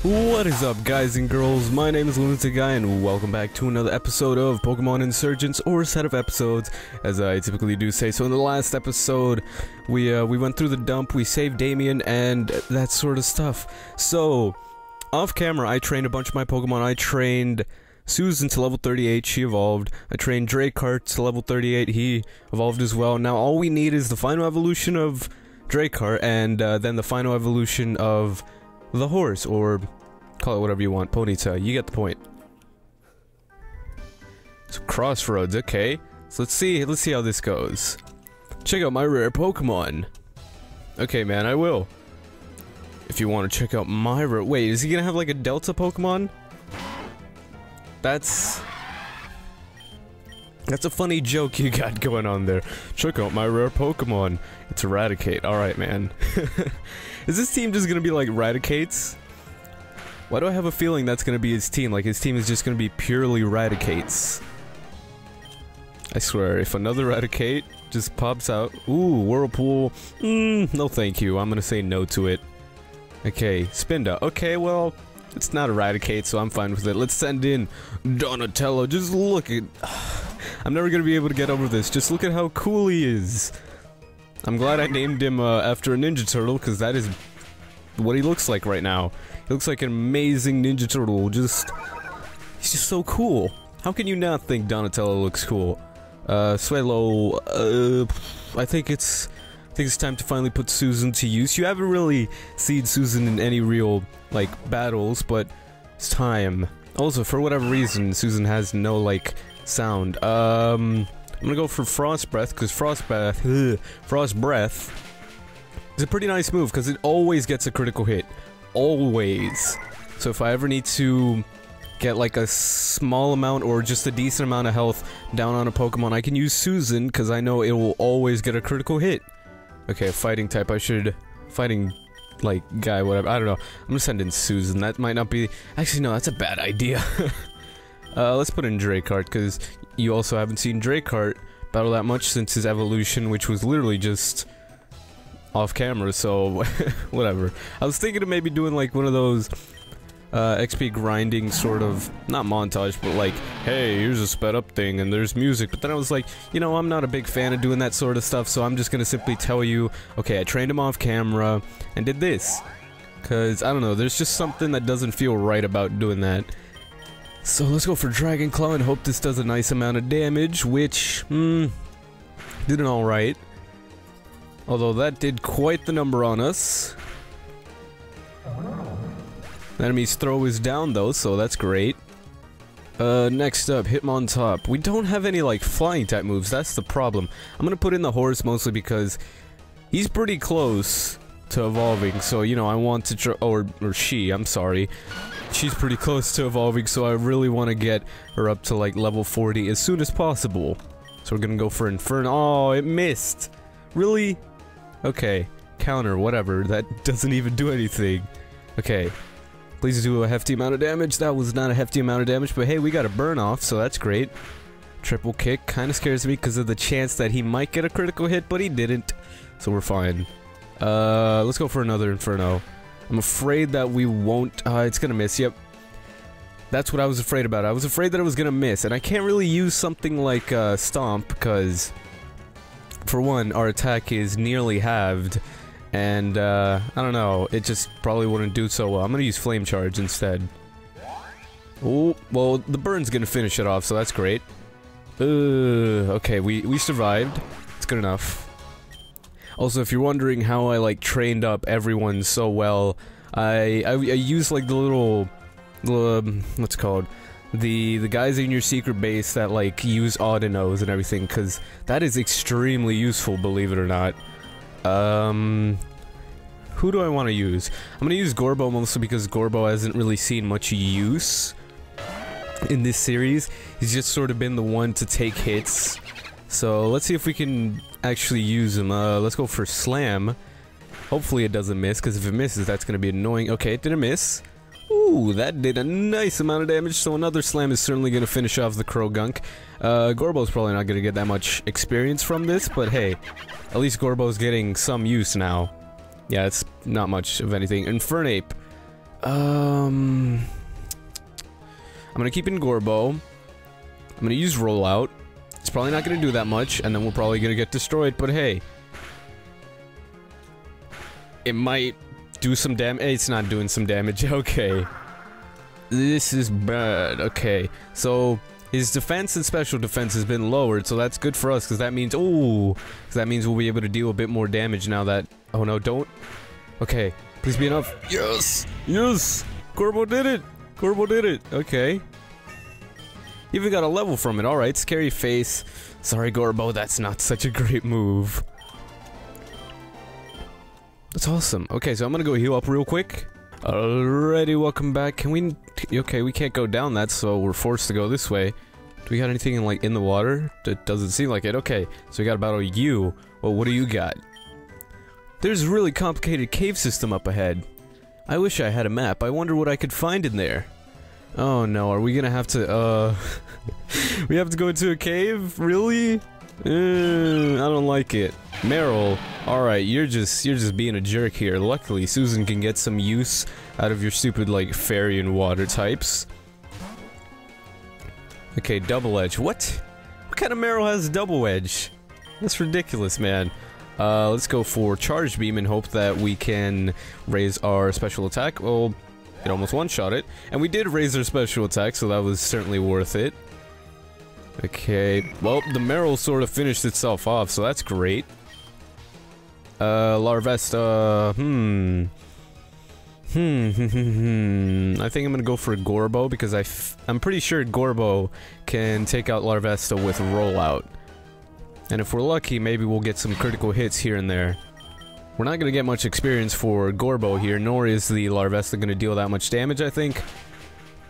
What is up, guys and girls? My name is Lunatic Guy, and welcome back to another episode of Pokemon Insurgence, or a set of episodes, as I typically do say. So in the last episode, we went through the dump, we saved Damien, and that sort of stuff. So, off camera, I trained a bunch of my Pokemon. I trained Susan to level 38, she evolved. I trained Dracart to level 38, he evolved as well. Now all we need is the final evolution of Dracart, and then the final evolution of the horse, or call it whatever you want, Ponyta, you get the point. So Crossroads, okay. So let's see how this goes. Check out my rare Pokemon. Okay, man, I will. If you want to check out my rare— wait, is he gonna have like a Delta Pokemon? That's a funny joke you got going on there. Check out my rare Pokemon. It's Eradicate. Alright, man. Is this team just gonna be like Raticates? Why do I have a feeling that's gonna be his team? Like, his team is just gonna be purely Raticates. I swear, if another Raticate just pops out— ooh, Whirlpool. No thank you. I'm gonna say no to it. Okay, Spinda. Okay, well, it's not Eradicate, so I'm fine with it. Let's send in Donatello. Just look at— I'm never gonna be able to get over this. Just look at how cool he is. I'm glad I named him after a Ninja Turtle, because that is what he looks like right now. He looks like an amazing Ninja Turtle. He's just so cool. How can you not think Donatello looks cool? Swellow, I think it's time to finally put Susan to use. You haven't really seen Susan in any real, like, battles, but it's time. Also, for whatever reason, Susan has no, like, sound. I'm gonna go for Frost Breath, because Frost Breath is a pretty nice move, because it always gets a critical hit. Always. So if I ever need to get, like, a small amount, or just a decent amount of health down on a Pokemon, I can use Susan, because I know it will always get a critical hit. Okay, fighting type, I should— fighting, like, guy, whatever, I don't know. I'm gonna send in Susan, that might not be— actually, no, that's a bad idea. Let's put in Dracart, because you also haven't seen Dracart battle that much since his evolution, which was literally just off camera, so whatever. I was thinking of maybe doing, like, one of those XP grinding sort of— not montage, but like, hey, here's a sped up thing and there's music, but then I was like, you know, I'm not a big fan of doing that sort of stuff, so I'm just gonna simply tell you, okay, I trained him off camera and did this, cause I don't know, there's just something that doesn't feel right about doing that. So let's go for Dragon Claw and hope this does a nice amount of damage, which did an alright, although that did quite the number on us. The enemy's throw is down though, so that's great. Next up, Hitmontop. We don't have any, like, flying type moves, that's the problem. I'm gonna put in the horse mostly because he's pretty close to evolving, so, you know, I want to try— or she, I'm sorry. She's pretty close to evolving, so I really want to get her up to, like, level 40 as soon as possible. So we're gonna go for Inferno— oh, it missed! Really? Okay. Counter, whatever, that doesn't even do anything. Okay. Please do a hefty amount of damage. That was not a hefty amount of damage, but hey, we got a burn off, so that's great. Triple kick kind of scares me because of the chance that he might get a critical hit, but he didn't, so we're fine. Let's go for another Inferno. I'm afraid that we won't— it's gonna miss, yep. That's what I was afraid about. I was afraid that it was gonna miss, and I can't really use something like, Stomp, because, for one, our attack is nearly halved. And, I don't know, it just probably wouldn't do so well. I'm gonna use Flame Charge instead. Oh, well, the burn's gonna finish it off, so that's great. Okay, we survived. It's good enough. Also, if you're wondering how I, like, trained up everyone so well, I use, like, the little, what's it called? The guys in your secret base that, like, use Audinos and everything, because that is extremely useful, believe it or not. Who do I want to use? I'm gonna use Gorbo mostly because Gorbo hasn't really seen much use in this series. He's just sort of been the one to take hits. So let's see if we can actually use him. Let's go for Slam. Hopefully it doesn't miss, because if it misses, that's gonna be annoying. Okay, it didn't miss. Ooh, that did a nice amount of damage, so another Slam is certainly gonna finish off the Krogunk. Gorbo's probably not gonna get that much experience from this, but hey, at least Gorbo's getting some use now. Yeah, it's not much of anything. Infernape. I'm gonna keep in Gorbo. I'm gonna use Rollout. It's probably not gonna do that much, and then we're probably gonna get destroyed, but hey. It might do some damage. It's not doing some damage. Okay. This is bad. Okay. So, his defense and special defense has been lowered, so that's good for us, because that means... Ooh! Because that means we'll be able to deal a bit more damage now that... Oh no, don't... Okay. Please be enough. Yes! Yes! Gorbo did it! Gorbo did it! Okay. Even got a level from it. Alright, scary face. Sorry, Gorbo, that's not such a great move. That's awesome. Okay, so I'm gonna go heal up real quick. Alrighty, welcome back. Can we... Okay, we can't go down that, so we're forced to go this way. Do we got anything in, like, in the water? That doesn't seem like it. Okay, so we gotta battle you. Well, what do you got? There's a really complicated cave system up ahead. I wish I had a map. I wonder what I could find in there. Oh no, are we gonna have to, we have to go into a cave? Really? I don't like it. Meryl, alright, you're just being a jerk here. Luckily, Susan can get some use out of your stupid, like, fairy and water types. Okay, double edge. What? What kind of Meryl has double edge? That's ridiculous, man. Let's go for charge beam and hope that we can raise our special attack. Well, it almost one-shot it. And we did raise our special attack, so that was certainly worth it. Okay, well, the Meryl sort of finished itself off, so that's great. Larvesta, I think I'm gonna go for Gorbo, because I'm pretty sure Gorbo can take out Larvesta with Rollout. And if we're lucky, maybe we'll get some critical hits here and there. We're not gonna get much experience for Gorbo here, nor is the Larvesta gonna deal that much damage, I think.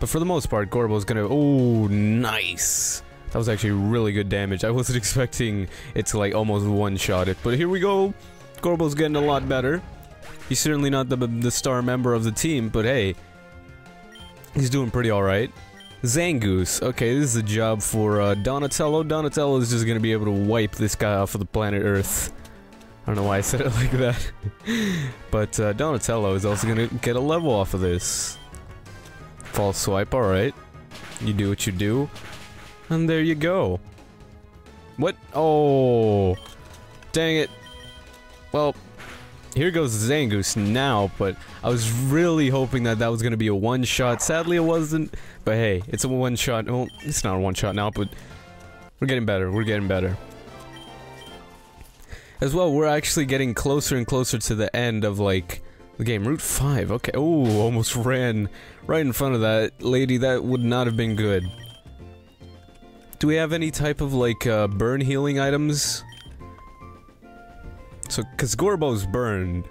But for the most part, Gorbo's gonna... Oh, nice! That was actually really good damage. I wasn't expecting it to, like, almost one-shot it. But here we go! Gorbo's getting a lot better. He's certainly not the star member of the team, but hey. He's doing pretty alright. Zangoose. Okay, this is a job for, Donatello. Donatello is just gonna be able to wipe this guy off of the planet Earth. I don't know why I said it like that. But, Donatello is also gonna get a level off of this. False swipe, alright. You do what you do. And there you go. What? Oh. Dang it. Well, here goes Zangoose now, but I was really hoping that that was going to be a one-shot. Sadly, it wasn't. But hey, it's a one-shot. Well, it's not a one-shot now, but we're getting better. We're getting better. As well, we're actually getting closer and closer to the end of, like, the game. Route 5. Okay. Oh, almost ran right in front of that lady. That would not have been good. Do we have any type of, like, burn healing items? So, cause Gorbo's burned,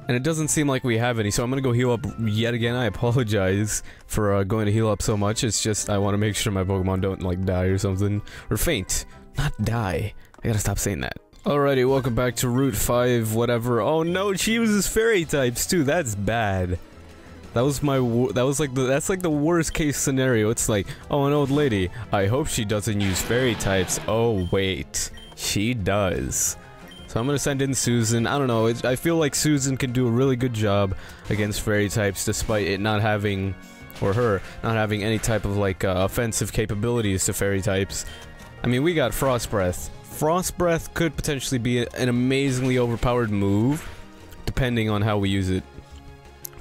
and it doesn't seem like we have any, so I'm gonna go heal up yet again. I apologize for, going to heal up so much. It's just, I want to make sure my Pokemon don't, like, die or something. Or faint. Not die. I gotta stop saying that. Alrighty, welcome back to Route 5, whatever. Oh no, she uses fairy types too, that's bad. That was my, that's like the worst case scenario. It's like, oh, an old lady, I hope she doesn't use fairy types. Oh wait, she does. So I'm gonna send in Susan. I don't know, I feel like Susan can do a really good job against fairy types despite it not having, or her, not having any type of, like, offensive capabilities to fairy types. I mean, we got Frost Breath. Frost Breath could potentially be an amazingly overpowered move, depending on how we use it.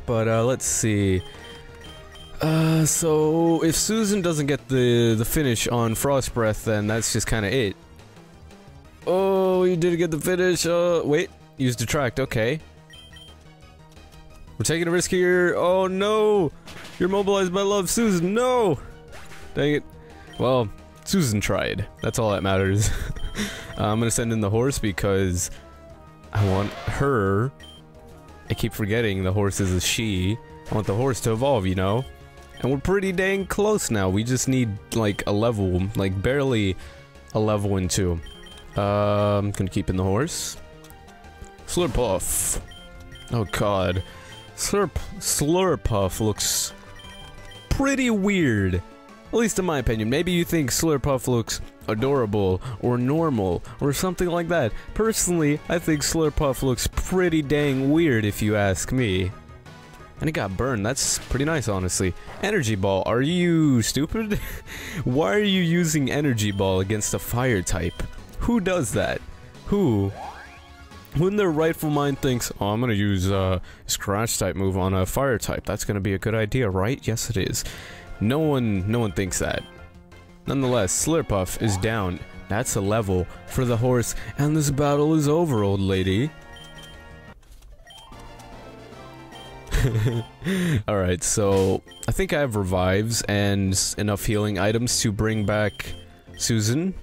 But, let's see. So, if Susan doesn't get the finish on Frost Breath, then that's just kinda it. Oh, you did get the finish, wait. Use Detract, okay. We're taking a risk here. Oh no! You're mobilized by love, Susan, no! Dang it. Well, Susan tried. That's all that matters. I'm gonna send in the horse because I want her. I keep forgetting the horse is a she. I want the horse to evolve, you know? And we're pretty dang close now. We just need, like, a level, like, barely a level in 2. I'm gonna keep in the horse. Slurpuff. Oh god. Slurpuff looks pretty weird. At least in my opinion. Maybe you think Slurpuff looks adorable, or normal, or something like that. Personally, I think Slurpuff looks pretty dang weird if you ask me. And it got burned. That's pretty nice, honestly. Energy ball. Are you stupid? Why are you using energy ball against a fire type? Who does that? Who? Who in their rightful mind thinks, oh, I'm gonna use scratch type move on a fire type. That's gonna be a good idea, right? Yes, it is. No one thinks that. Nonetheless, Slurpuff is down. That's a level for the horse, and this battle is over, old lady. Alright, so I think I have revives and enough healing items to bring back Susan.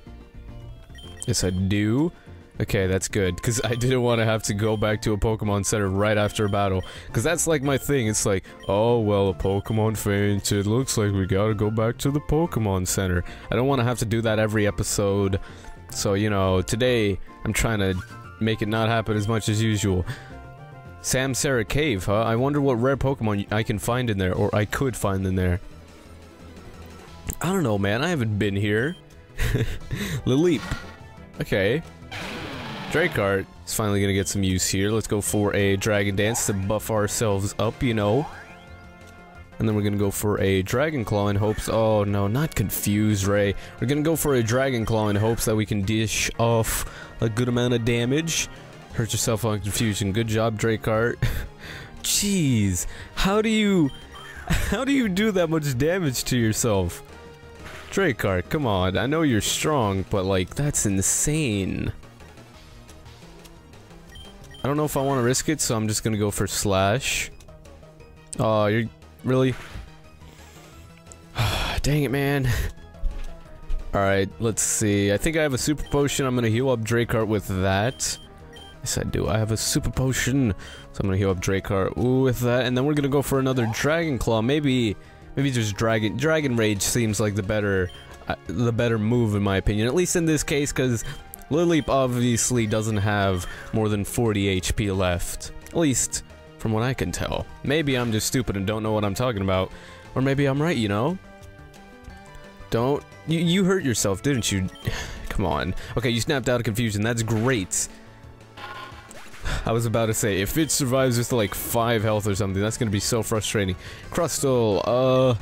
Yes, I do. Okay, that's good, because I didn't want to have to go back to a Pokemon Center right after a battle. Because that's like my thing, it's like, oh, well, a Pokemon fainted, looks like we gotta go back to the Pokemon Center. I don't want to have to do that every episode. So, you know, today, I'm trying to make it not happen as much as usual. Samsara Cave, huh? I wonder what rare Pokemon I can find in there, or I could find in there. I don't know, man. I haven't been here. Lilleep. Okay. Dracart is finally gonna get some use here. Let's go for a Dragon Dance to buff ourselves up, you know. And then we're gonna go for a Dragon Claw in hopes— oh no, not Confuse Ray. We're gonna go for a Dragon Claw in hopes that we can dish off a good amount of damage. Hurt yourself on Confusion. Good job, Dracart. Jeez, how do you do that much damage to yourself? Dracart, come on. I know you're strong, but like, that's insane. I don't know if I want to risk it, so I'm just gonna go for Slash. Oh, you're really— dang it, man. Alright, let's see. I think I have a Super Potion. I'm gonna heal up Dracart with that. Yes, I do. I have a Super Potion, so I'm gonna heal up Dracart with that, and then we're gonna go for another Dragon Claw. Maybe just Dragon Rage seems like the better move in my opinion. At least in this case, because Lilleep obviously doesn't have more than 40 HP left. At least from what I can tell. Maybe I'm just stupid and don't know what I'm talking about, or maybe I'm right. You know? Don't you hurt yourself, didn't you? Come on. Okay, you snapped out of Confusion. That's great. I was about to say, if it survives with like 5 health or something, that's gonna be so frustrating. Crustle,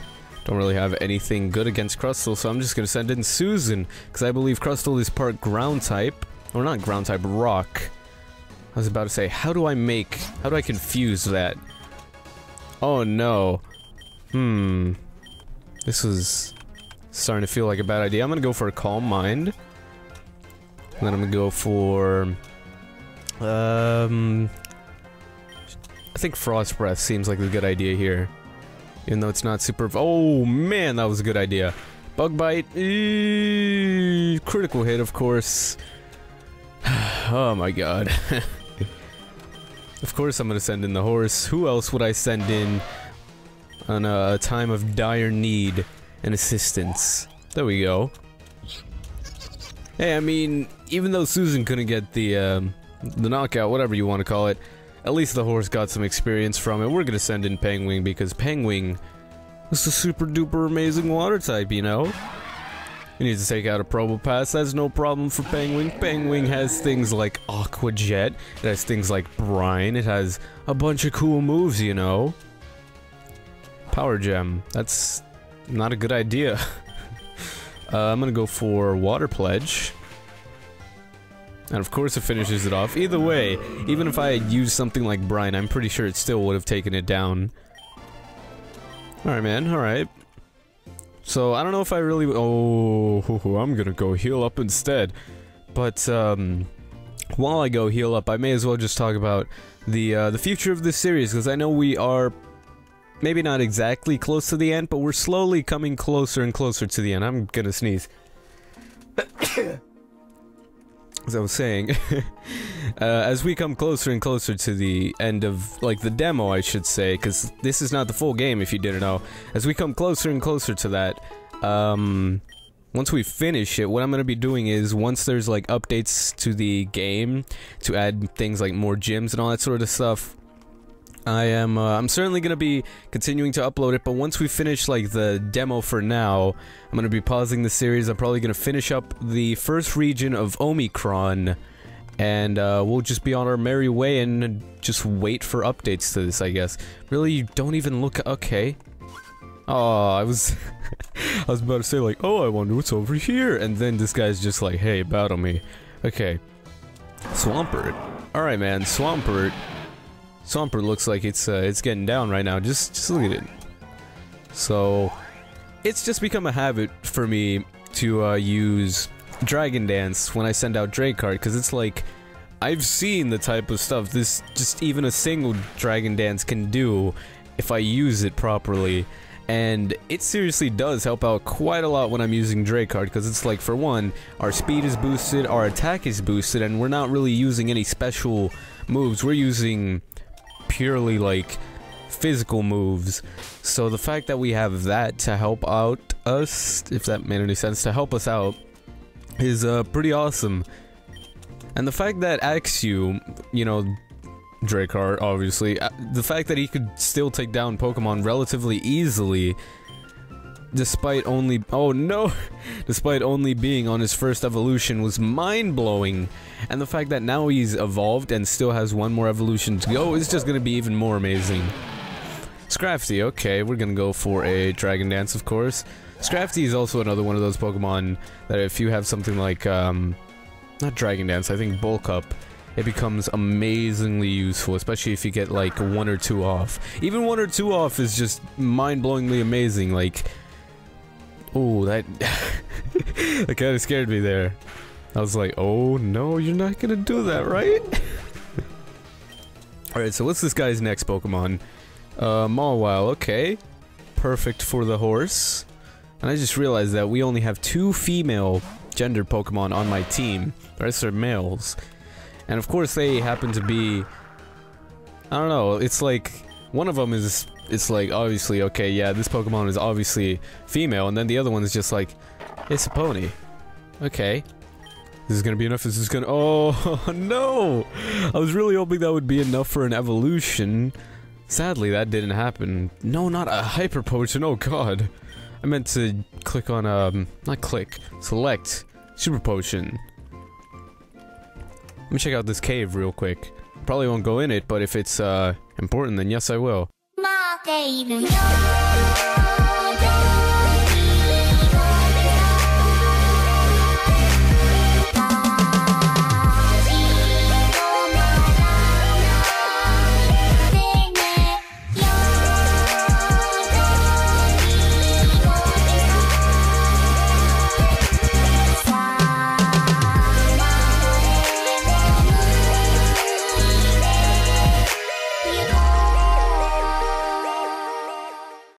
don't really have anything good against Crustle, so I'm just gonna send in Susan, because I believe Crustle is part ground type. Or not ground type, rock. I was about to say, how do I confuse that? Oh no. This is starting to feel like a bad idea. I'm gonna go for a Calm Mind. And then I'm gonna go for— I think Frost Breath seems like a good idea here. Even though it's not super— oh man, that was a good idea. Bug Bite, critical hit, of course. Oh my god. Of course I'm gonna send in the horse. Who else would I send in on a time of dire need and assistance? There we go. Hey, I mean, even though Susan couldn't get the knockout, whatever you want to call it, at least the horse got some experience from it. We're gonna send in Penguin because Penguin is a super duper amazing water type, you know? We need to take out a Probopass. That's no problem for Penguin. Penguin has things like Aqua Jet. It has things like Brine. It has a bunch of cool moves, you know? Power Gem. That's not a good idea. I'm gonna go for Water Pledge. And of course it finishes it off. Either way, even if I had used something like Brine, I'm pretty sure it still would have taken it down. Alright, man. Alright. So, I don't know if I really— oh, I'm gonna go heal up instead. But, while I go heal up, I may as well just talk about the future of this series, because I know we are maybe not exactly close to the end, but we're slowly coming closer and closer to the end. I'm gonna sneeze. As I was saying, as we come closer and closer to the end of, like, the demo, I should say, because this is not the full game, if you didn't know. As we come closer and closer to that, once we finish it, what I'm going to be doing is, once there's, like, updates to the game, to add things like more gyms and all that sort of stuff, I'm certainly gonna be continuing to upload it, but once we finish, like, the demo for now, I'm gonna be pausing the series. I'm probably gonna finish up the first region of Omicron, And we'll just be on our merry way and just wait for updates to this, I guess. Really, you don't even look... Okay. Oh, I was... I was about to say, like, oh, I wonder what's over here. And then this guy's just like, hey, battle me. Okay. Swampert. Alright, man. Swampert. Swampert looks like it's getting down right now. Just look at it. So, it's just become a habit for me to use Dragon Dance when I send out Dracard, because it's like, I've seen the type of stuff this just even a single Dragon Dance can do if I use it properly, and it seriously does help out quite a lot when I'm using Dracard, because it's like, for one, our speed is boosted, our attack is boosted, and we're not really using any special moves. We're using purely like physical moves. So the fact that we have that to help out us, if that made any sense, to help us out, is pretty awesome. And the fact that Axew, you know, Dracard, obviously, the fact that he could still take down Pokemon relatively easily, despite only, oh no, despite only being on his first evolution, was mind-blowing. And the fact that now he's evolved and still has one more evolution to go is just gonna be even more amazing. Scrafty, okay, we're gonna go for a Dragon Dance, of course. Scrafty is also another one of those Pokemon that if you have something like, not Dragon Dance, I think Bulk Up, it becomes amazingly useful, especially if you get like 1 or 2 off. Even 1 or 2 off is just mind-blowingly amazing, like... Oh, that... that kinda scared me there. I was like, oh no, you're not gonna do that, right? Alright, so what's this guy's next Pokemon? Mawile, okay. Perfect for the horse. And I just realized that we only have 2 female gender Pokemon on my team. The rest are males. And of course they happen to be... I don't know, it's like... One of them is... It's like, obviously, okay, yeah, this Pokemon is obviously female, and then the other one is just like... It's a pony. Okay. This is gonna be enough, this is gonna... Oh, no! I was really hoping that would be enough for an evolution. Sadly, that didn't happen. No, not a Hyper Potion, oh god. I meant to click on, not click, select Super Potion. Let me check out this cave real quick. Probably won't go in it, but if it's, important, then yes I will.